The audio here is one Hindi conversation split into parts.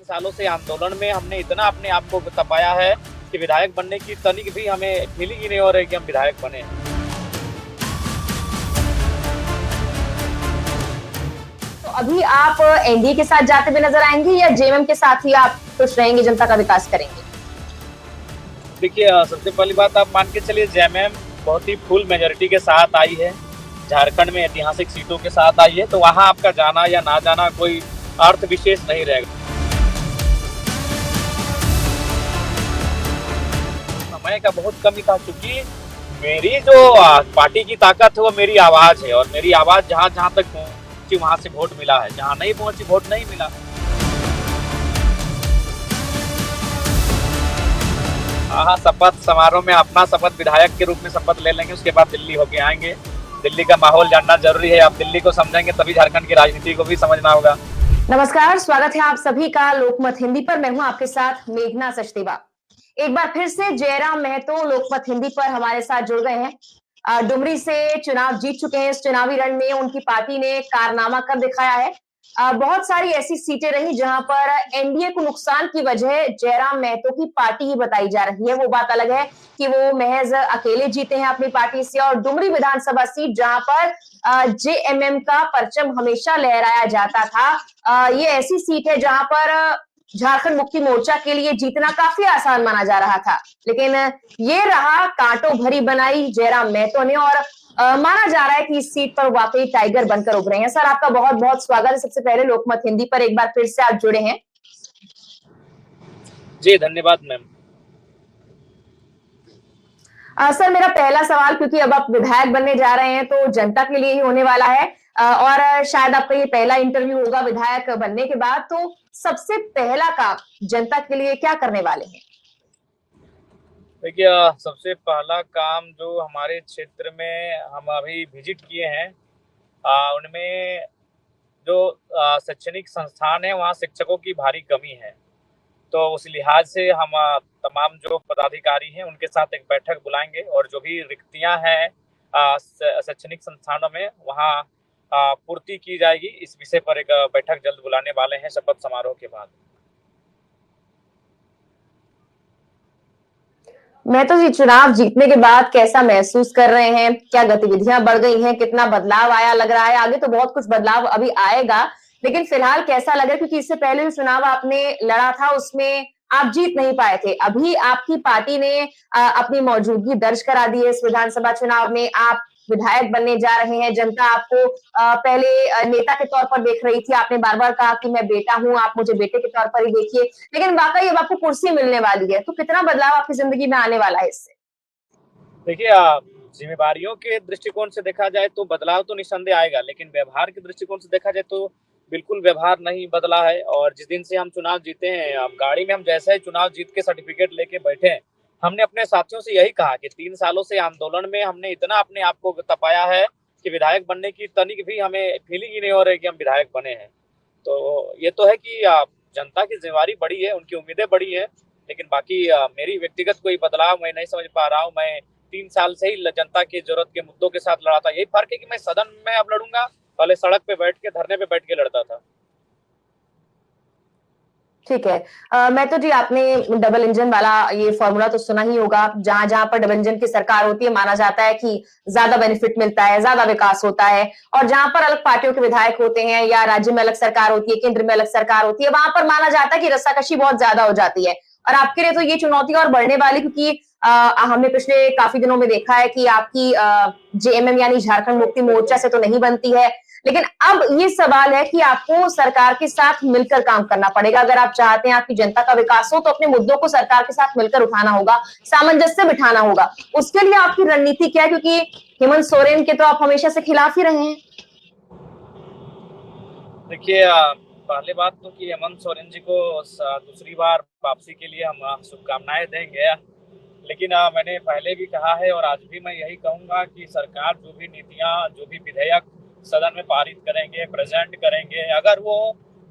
3 सालों से आंदोलन में हमने इतना अपने आप को तपाया है कि विधायक बनने की तनिक भी हमें फीलिंग ही नहीं हो रही कि हम विधायक बने हैं। तो अभी आप एनडीए के साथ जाते हुए नजर आएंगे या जेएमएम के साथ ही आप खुश रहेंगे, जनता का विकास करेंगे? देखिए, सबसे पहली बात आप मान के चलिए, जेएमएम बहुत ही फुल मेजोरिटी के साथ आई है, झारखंड में ऐतिहासिक सीटों के साथ आई है, तो वहां आपका जाना या ना जाना कोई अर्थ विशेष नहीं रहेगा। समय का बहुत कमी था, चूंकि मेरी जो पार्टी की ताकत है वो मेरी आवाज है, और मेरी आवाज जहां जहां तक पहुंची वहां से वोट मिला है, जहां नहीं पहुंची वोट नहीं मिला। हाँ, शपथ समारोह में अपना शपथ विधायक के रूप में शपथ ले लेंगे, उसके बाद दिल्ली होके आएंगे। दिल्ली का माहौल जानना जरूरी है, आप दिल्ली को समझेंगे तभी झारखंड की राजनीति को भी समझना होगा। नमस्कार, स्वागत है आप सभी का लोकमत हिंदी पर। मैं हूं आपके साथ मेघना सचदेवा। एक बार फिर से जयराम महतो लोकमत हिंदी पर हमारे साथ जुड़ गए हैं। डुमरी से चुनाव जीत चुके हैं। इस चुनावी रण में उनकी पार्टी ने कारनामा कर दिखाया है। बहुत सारी ऐसी सीटें रही जहां पर एनडीए को नुकसान की वजह जयराम महतो की पार्टी ही बताई जा रही है। वो बात अलग है कि वो महज अकेले जीते हैं अपनी पार्टी से, और डुमरी विधानसभा सीट जहां पर जेएमएम का परचम हमेशा लहराया जाता था, ये ऐसी सीट है जहां पर झारखंड मुक्ति मोर्चा के लिए जीतना काफी आसान माना जा रहा था, लेकिन ये रहा कांटों भरी बनाई जयराम महतो ने, और माना जा रहा है कि इस सीट पर वाकई टाइगर बनकर उभरे हैं। सर, आपका बहुत बहुत स्वागत है सबसे पहले लोकमत हिंदी पर। एक बार फिर से आप जुड़े हैं। जी धन्यवाद मैम। सर, मेरा पहला सवाल, क्योंकि अब आप विधायक बनने जा रहे हैं तो जनता के लिए ही होने वाला है, और शायद आपका ये पहला इंटरव्यू होगा विधायक बनने के बाद, तो सबसे पहला काम जनता के लिए क्या करने वाले हैं? देखिए, सबसे पहला काम जो हमारे क्षेत्र में हम अभी विजिट किए हैं, उनमें जो शैक्षणिक संस्थान है वहाँ शिक्षकों की भारी कमी है। तो उस लिहाज से हम तमाम जो पदाधिकारी हैं उनके साथ एक बैठक बुलाएंगे, और जो भी रिक्तियां हैं शैक्षणिक संस्थानों में वहाँ पूर्ति की जाएगी। इस विषय पर एक बैठक जल्द बुलाने वाले हैं शपथ समारोह के बाद। मैं तो जी, चुनाव जीतने के बाद कैसा महसूस कर रहे हैं? क्या गतिविधियां बढ़ गई हैं? कितना बदलाव आया लग रहा है? आगे तो बहुत कुछ बदलाव अभी आएगा, लेकिन फिलहाल कैसा लग रहा है? क्योंकि इससे पहले जो चुनाव आपने लड़ा था उसमें आप जीत नहीं पाए थे। अभी आपकी पार्टी ने अपनी मौजूदगी दर्ज करा दी है इस विधानसभा चुनाव में। आप विधायक बनने जा रहे हैं। जनता आपको पहले नेता के तौर पर देख रही थी। आपने बार बार कहा कि मैं बेटा हूं, आप मुझे बेटे के तौर पर ही देखिए, लेकिन वाकई अब आपको कुर्सी मिलने वाली है। तो कितना बदलाव आपकी जिंदगी में आने वाला है इससे? देखिए, जिम्मेदारियों के दृष्टिकोण से देखा जाए तो बदलाव तो निस्संदेह आएगा, लेकिन व्यवहार के दृष्टिकोण से देखा जाए तो बिल्कुल व्यवहार नहीं बदला है। और जिस दिन से हम चुनाव जीते हैं, अब गाड़ी में हम जैसे ही चुनाव जीत के सर्टिफिकेट लेके बैठे हैं, हमने अपने साथियों से यही कहा कि 3 सालों से आंदोलन में हमने इतना अपने आप को तपाया है कि विधायक बनने की तनिक भी हमें फीलिंग ही नहीं हो रही कि हम विधायक बने हैं। तो ये तो है कि जनता की जिम्मेवारी बड़ी है, उनकी उम्मीदें बड़ी है, लेकिन बाकी मेरी व्यक्तिगत कोई बदलाव मैं नहीं समझ पा रहा हूँ। मैं 3 साल से ही जनता की जरूरत के मुद्दों के साथ लड़ा था। यही फर्क है कि मैं सदन में अब लड़ूंगा, पहले सड़क पे बैठ के धरने पे बैठ के लड़ता था। ठीक है। मैं तो जी, आपने डबल इंजन वाला ये फॉर्मूला तो सुना ही होगा। जहां जहां पर डबल इंजन की सरकार होती है, माना जाता है कि ज्यादा बेनिफिट मिलता है, ज्यादा विकास होता है। और जहां पर अलग पार्टियों के विधायक होते हैं, या राज्य में अलग सरकार होती है, केंद्र में अलग सरकार होती है, वहां पर माना जाता है कि रस्साकशी बहुत ज्यादा हो जाती है। और आपके लिए तो ये चुनौती और बढ़ने वाली, क्योंकि हमने पिछले काफी दिनों में देखा है कि आपकी जेएमएम यानी झारखंड मुक्ति मोर्चा से तो नहीं बनती है, लेकिन अब ये सवाल है कि आपको सरकार के साथ मिलकर काम करना पड़ेगा। अगर आप चाहते हैं आपकी जनता का विकास हो, तो अपने मुद्दों को सरकार के साथ मिलकर उठाना होगा, सामंजस्य बिठाना होगा। उसके लिए आपकी रणनीति क्या है? क्योंकि हेमंत सोरेन के तो आप हमेशा से खिलाफ ही रहे हैं। देखिए, पहले बात तो कि हेमंत सोरेन जी को दूसरी बार वापसी के लिए हम शुभकामनाएं देंगे, लेकिन मैंने पहले भी कहा है और आज भी मैं यही कहूंगा कि सरकार जो भी नीतियां, जो भी विधेयक सदन में पारित करेंगे, प्रेजेंट करेंगे, अगर वो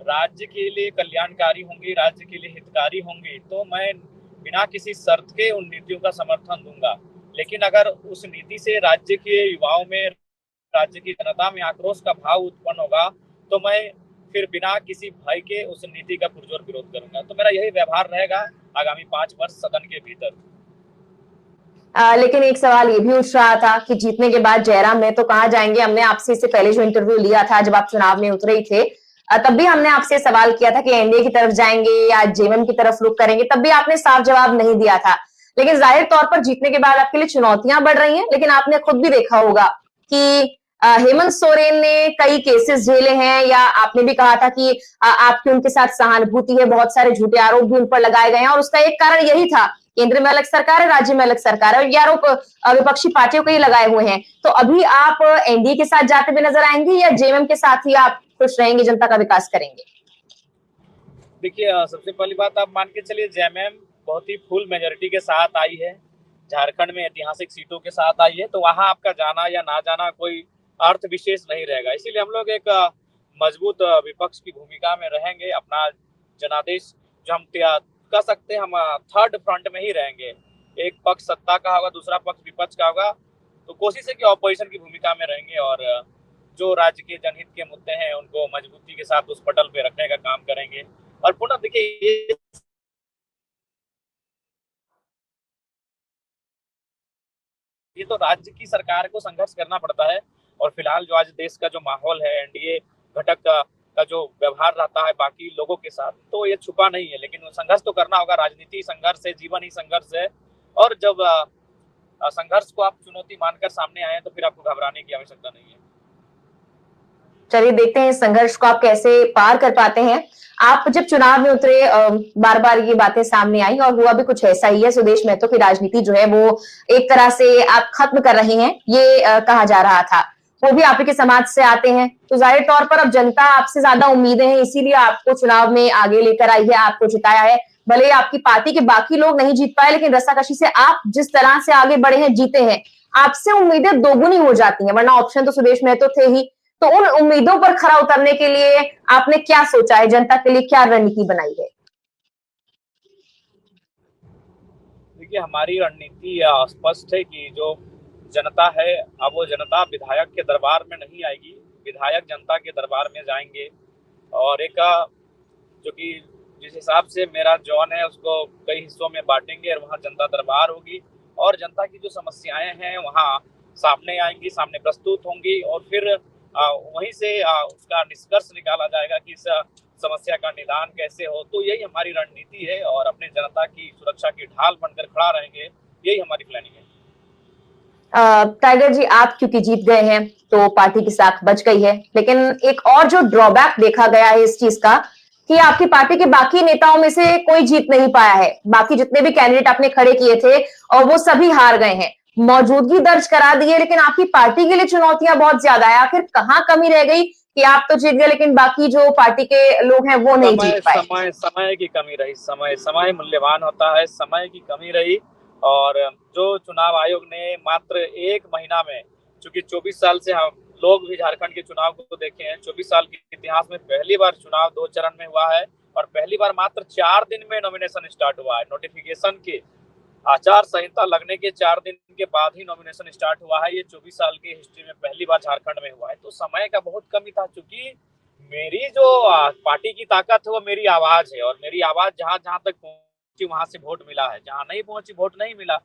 राज्य के लिए कल्याणकारी होंगी, राज्य के लिए हितकारी होंगी, तो मैं बिना किसी शर्त के उन नीतियों का समर्थन दूंगा। लेकिन अगर उस नीति से राज्य के युवाओं में, राज्य की जनता में आक्रोश का भाव उत्पन्न होगा, तो मैं फिर बिना किसी भय के उस नीति का पुरजोर विरोध करूंगा। तो मेरा यही व्यवहार रहेगा आगामी 5 वर्ष सदन के भीतर। लेकिन एक सवाल ये भी उठ रहा था कि जीतने के बाद जयराम महतो कहाँ जाएंगे। हमने आपसे इससे पहले जो इंटरव्यू लिया था जब आप चुनाव में उतरे ही थे, तब भी हमने आपसे सवाल किया था कि एनडीए की तरफ जाएंगे या जेएमएम की तरफ रुख करेंगे, तब भी आपने साफ जवाब नहीं दिया था। लेकिन जाहिर तौर पर जीतने के बाद आपके लिए चुनौतियां बढ़ रही हैं, लेकिन आपने खुद भी देखा होगा कि हेमंत सोरेन ने कई केसेस झेले हैं, या आपने भी कहा था कि आपकी उनके साथ सहानुभूति है, बहुत सारे झूठे आरोप भी उन पर लगाए गए हैं, और उसका एक कारण यही था केंद्र में अलग सरकार है, राज्य में अलग सरकार है, और ये आरोप विपक्षी पार्टियों को ही लगाए हुए हैं। तो अभी आप एनडीए के साथ जाते हुए नजर आएंगे या जेएमएम के साथ ही आप खुश रहेंगे, जनता का विकास करेंगे? देखिए, सबसे पहली बात आप मान के चलिए, जेएमएम बहुत ही फुल मेजोरिटी के साथ आई है, झारखंड में ऐतिहासिक सीटों के साथ आई है, तो वहां आपका जाना या ना जाना कोई अर्थ विशेष नहीं रहेगा। इसीलिए हम लोग एक मजबूत विपक्ष की भूमिका में रहेंगे। अपना जनादेश जो हम कह सकते हैं, हम थर्ड फ्रंट में ही रहेंगे। एक पक्ष सत्ता का होगा, दूसरा पक्ष विपक्ष का होगा, तो कोशिश है कि ऑपोजिशन की भूमिका में रहेंगे और जो राज्य के जनहित के मुद्दे हैं उनको मजबूती के साथ उस पटल पे रखने का काम करेंगे। और पुनः देखिए, ये तो राज्य की सरकार को संघर्ष करना पड़ता है, और फिलहाल जो आज देश का जो माहौल है, एनडीए घटक का जो व्यवहार रहता है बाकी लोगों के साथ, तो ये छुपा नहीं है, लेकिन संघर्ष तो करना होगा। राजनीति संघर्ष है, जीवन ही संघर्ष है, और जब संघर्ष को आप चुनौती मानकर सामने आए तो फिर आपको घबराने की आवश्यकता नहीं है। चलिए देखते हैं इस संघर्ष को आप कैसे पार कर पाते हैं। आप जब चुनाव में उतरे, बार बार ये बातें सामने आई और हुआ भी कुछ ऐसा ही है। सुदेश महतो की राजनीति जो है वो एक तरह से आप खत्म कर रहे हैं, ये कहा जा रहा था। वो भी आप ही के समाज से आते हैं, तो जाहिर तौर पर अब जनता आपसे ज्यादा उम्मीदें हैं, इसीलिए आपको चुनाव में आगे लेकर आई है, आपको जिताया है। भले ही आपकी पार्टी के बाकी लोग नहीं जीत पाए, लेकिन रस्साकशी से आप जिस तरह से आगे बढ़े हैं, जीते हैं, आपसे उम्मीदें दोगुनी हो जाती हैं, वरना ऑप्शन तो सुदेश महतो थे ही। तो उन उम्मीदों पर खरा उतरने के लिए आपने क्या सोचा है, जनता के लिए क्या रणनीति बनाई है? देखिए, हमारी रणनीति स्पष्ट है कि जो जनता है, अब वो जनता विधायक के दरबार में नहीं आएगी, विधायक जनता के दरबार में जाएंगे। और एक जो कि जिस हिसाब से मेरा जोन है उसको कई हिस्सों में बांटेंगे और वहाँ जनता दरबार होगी, और जनता की जो समस्याएं हैं वहाँ सामने आएंगी, सामने प्रस्तुत होंगी, और फिर वहीं से उसका निष्कर्ष निकाला जाएगा कि इस समस्या का निदान कैसे हो। तो यही हमारी रणनीति है, और अपने जनता की सुरक्षा की ढाल बनकर खड़ा रहेंगे, यही हमारी प्लानिंग है। टाइगर जी, आप क्योंकि जीत गए हैं तो पार्टी की साख बच गई है, लेकिन एक और जो ड्रॉबैक देखा गया है इस चीज का कि आपकी पार्टी के बाकी नेताओं में से कोई जीत नहीं पाया है। बाकी जितने भी कैंडिडेट आपने खड़े किए थे और वो सभी हार गए हैं, मौजूदगी दर्ज करा दी है, लेकिन आपकी पार्टी के लिए चुनौतियां बहुत ज्यादा है। आखिर कहाँ कमी रह गई कि आप तो जीत गए लेकिन बाकी जो पार्टी के लोग हैं वो नहीं जीत पाए? समय की कमी रही। समय मूल्यवान होता है, समय की कमी रही। और जो चुनाव आयोग ने मात्र 1 महीना में, चूंकि 24 साल से हम लोग भी झारखंड के चुनाव को देखे हैं, 24 साल के इतिहास में पहली बार चुनाव 2 चरण में हुआ है, और पहली बार मात्र 4 दिन में नॉमिनेशन स्टार्ट हुआ है। नोटिफिकेशन के आचार संहिता लगने के 4 दिन के बाद ही नॉमिनेशन स्टार्ट हुआ है। ये 24 साल की हिस्ट्री में पहली बार झारखंड में हुआ है। तो समय का बहुत कमी था, चूंकि मेरी जो पार्टी की ताकत है वो मेरी आवाज है, और मेरी आवाज जहां जहां तक पहुंची वहां से वोट मिला है, जहां नहीं पहुंची वोट नहीं मिला।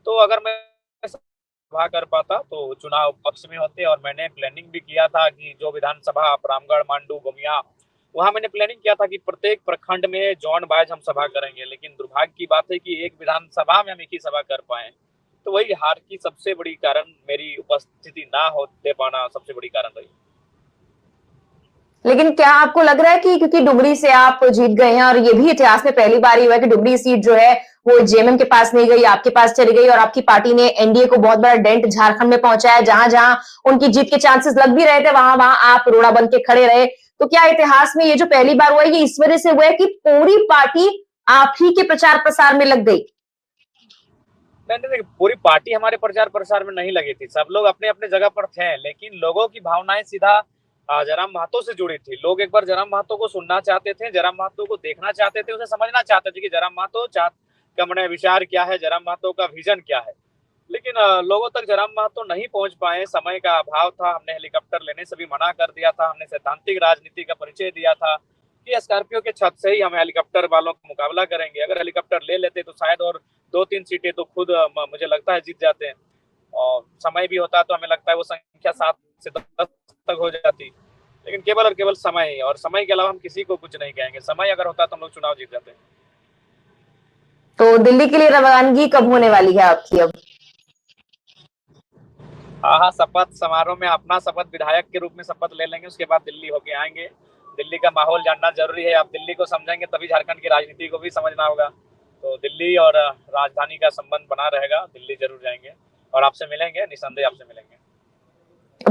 तो अगर मैं सभा कर पाता तो चुनाव पक्ष में होते, और मैंने प्लानिंग भी किया था कि जो विधानसभा रामगढ़, मांडू, गोमिया, वहां मैंने प्लानिंग किया था कि प्रत्येक प्रखंड में जोन वाइज हम सभा करेंगे। लेकिन दुर्भाग्य की बात है कि एक विधानसभा में हम एक ही सभा कर पाए, तो वही हार की सबसे बड़ी कारण, मेरी उपस्थिति ना हो दे पाना सबसे बड़ी कारण रही। लेकिन क्या आपको लग रहा है कि क्योंकि डुमरी से आप जीत गए हैं, और ये भी इतिहास में पहली बार ही हुआ है कि डुमरी सीट जो है वो जेएमएम के पास नहीं गई, आपके पास चली गई, और आपकी पार्टी ने एनडीए को बहुत बड़ा डेंट झारखंड में पहुंचाया, जहां जहां उनकी जीत के चांसेस लग भी रहे थे वहां वहां आप रोड़ा बन के खड़े रहे। तो क्या इतिहास में ये जो पहली बार हुआ है ये इस वजह से हुआ है कि पूरी पार्टी आप ही के प्रचार प्रसार में लग गई? नहीं, पूरी पार्टी हमारे प्रचार प्रसार में नहीं लगी थी। सब लोग अपने अपने जगह पर थे, लेकिन लोगों की भावनाएं सीधा जयराम महतो से जुड़ी थी। लोग एक बार जयराम महतो को सुनना चाहते थे, जयराम महतो को देखना चाहते थे, उसे समझना चाहते थे कि जयराम महतो का मन विचार क्या है, जयराम महतो का विजन क्या है। लेकिन लोगों तक जरा महतो नहीं पहुंच पाए, समय का अभाव था। हमने हेलीकॉप्टर लेने से भी मना कर दिया था। हमने सैद्धांतिक राजनीति का परिचय दिया था कि स्कॉर्पियो के छत से ही हम हेलीकॉप्टर वालों का मुकाबला करेंगे। अगर हेलीकॉप्टर ले लेते तो शायद और 2-3 सीटें तो खुद मुझे लगता है जीत जाते हैं, और समय भी होता तो हमें लगता है वो संख्या 7 से 10 तक हो जाती। लेकिन केवल और केवल समय ही, और समय के अलावा हम किसी को कुछ नहीं कहेंगे। समय अगर होता तो हम लोग चुनाव जीत जाते। तो दिल्ली के लिए रवानगी कब होने वाली है आपकी अब? हाँ, शपथ समारोह में अपना शपथ विधायक के रूप में शपथ ले लेंगे, उसके बाद दिल्ली होके आएंगे। दिल्ली का माहौल जानना जरूरी है। आप दिल्ली को समझेंगे तभी झारखंड की राजनीति को भी समझना होगा। तो दिल्ली और राजधानी का संबंध बना रहेगा। दिल्ली जरूर जाएंगे और आपसे मिलेंगे, निसंदेह आपसे मिलेंगे।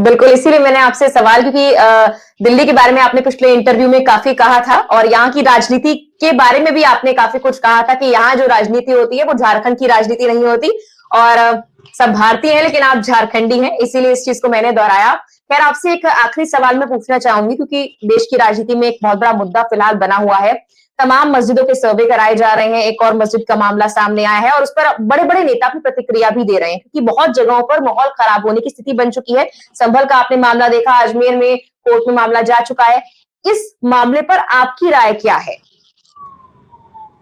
बिल्कुल, इसीलिए मैंने आपसे सवाल, क्योंकि दिल्ली के बारे में आपने पिछले इंटरव्यू में काफी कहा था और यहाँ की राजनीति के बारे में भी आपने काफी कुछ कहा था कि यहाँ जो राजनीति होती है वो झारखंड की राजनीति नहीं होती, और सब भारतीय हैं लेकिन आप झारखंडी हैं, इसीलिए इस चीज को मैंने दोहराया। खैर, आपसे एक आखिरी सवाल मैं पूछना चाहूंगी, क्योंकि देश की राजनीति में एक बहुत बड़ा मुद्दा फिलहाल बना हुआ है। तमाम मस्जिदों के सर्वे कराए जा रहे हैं, एक और मस्जिद का मामला सामने आया है और उस पर बड़े बड़े नेता अपनी प्रतिक्रिया भी दे रहे हैं, क्योंकि बहुत जगहों पर माहौल खराब होने की स्थिति बन चुकी है। संभल का आपने मामला देखा, अजमेर में कोर्ट में मामला जा चुका है। इस मामले पर आपकी राय क्या है?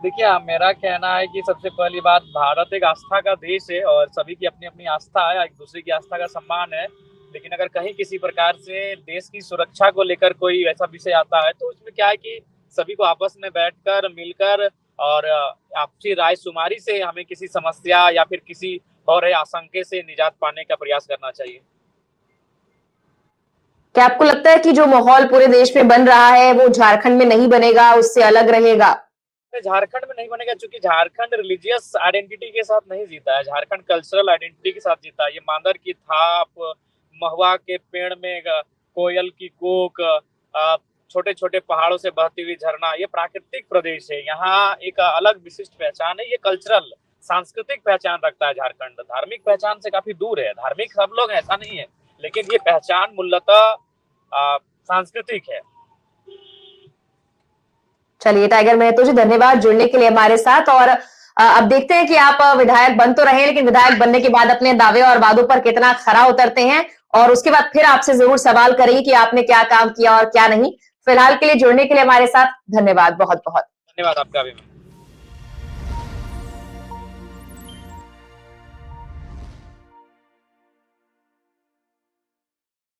देखिए, मेरा कहना है कि सबसे पहली बात, भारत एक आस्था का देश है और सभी की अपनी अपनी आस्था है, एक दूसरे की आस्था का सम्मान है। लेकिन अगर कहीं किसी प्रकार से देश की सुरक्षा को लेकर कोई ऐसा विषय आता है तो उसमें क्या है कि सभी को आपस में बैठकर मिलकर और आपसी राय शुमारी से हमें किसी समस्या या फिर किसी हो रहे आशंके से निजात पाने का प्रयास करना चाहिए। क्या आपको लगता है कि जो माहौल पूरे देश में बन रहा है वो झारखंड में नहीं बनेगा, उससे अलग रहेगा? झारखंड में नहीं बनेगा, क्योंकि झारखंड रिलीजियस आइडेंटिटी के साथ नहीं जीता है। झारखंड कल्चरल आइडेंटिटी के साथ जीता है। ये मांदर की थाप, महुआ के पेड़ में कोयल की कूक, छोटे छोटे पहाड़ों से बहती हुई झरना, ये प्राकृतिक प्रदेश है। यहाँ एक अलग विशिष्ट पहचान है। ये कल्चरल सांस्कृतिक पहचान रखता है झारखंड। धार्मिक पहचान से काफी दूर है। धार्मिक सब लोग ऐसा नहीं है, लेकिन ये पहचान मूलतः सांस्कृतिक है। चलिए टाइगर महतो जी, धन्यवाद जुड़ने के लिए हमारे साथ। और अब देखते हैं कि आप विधायक बन तो रहे हैं, लेकिन विधायक बनने के बाद अपने दावे और वादों पर कितना खरा उतरते हैं, और उसके बाद फिर आपसे जरूर सवाल करेंगे कि आपने क्या काम किया और क्या नहीं। फिलहाल के लिए जुड़ने के लिए हमारे साथ धन्यवाद, बहुत बहुत धन्यवाद आपका भी।